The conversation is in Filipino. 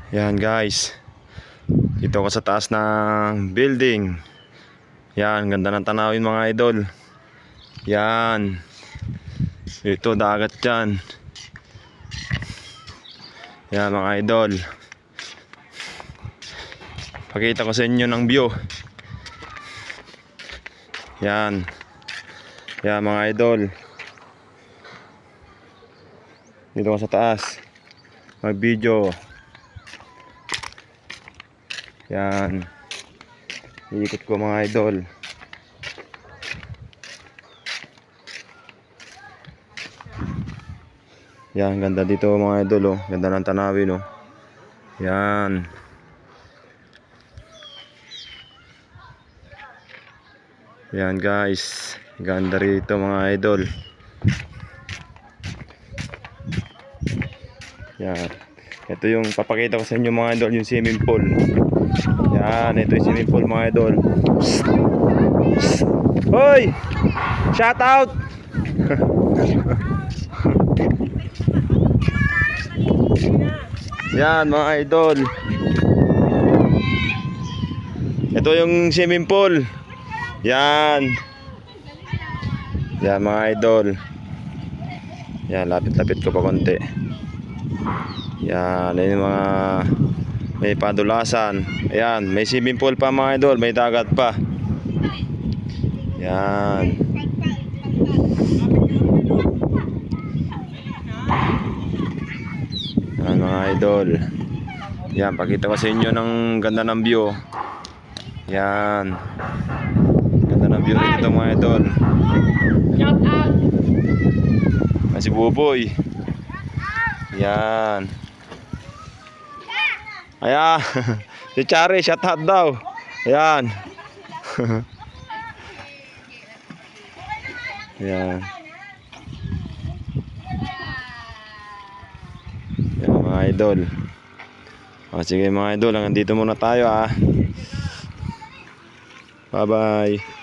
Yan guys, dito ako sa taas ng building. Yan, ganda ng tanawin mga idol. Yan, ito dagat yan. Yan mga idol, pakita ko sa inyo ng view. Yan, yan mga idol, dito ako sa taas mag video. Yan, iikot ko mga idol. Yan, ganda dito mga idol, oh. Ganda ng tanawin, oh. Yan. Yan guys, ganda rito mga idol. Yan, ito yung papakita ko sa inyo mga idol, yung swimming pool. Yan, ito yung swimming pool mga idol. Psst. Psst. Hoy! Shout out! Yan mga idol, ito yung swimming pool. Yan. Yan mga idol. Yan, lapit-lapit ko pa konti. Yan, yung mga may padulasan. Ayan, may swimming pool pa mga idol, may dagat pa. Yan. Yan mga idol. Yan, pakita ko sa inyo ng ganda ng view. Yan, ganda ng view dito mga idol. Shout out. Si Buboy. Yan. Ayan. Si Chari, shout out daw. Ayan. Yan. Yan mga idol. O, sige mga idol, hanggang dito muna tayo ah. Bye bye.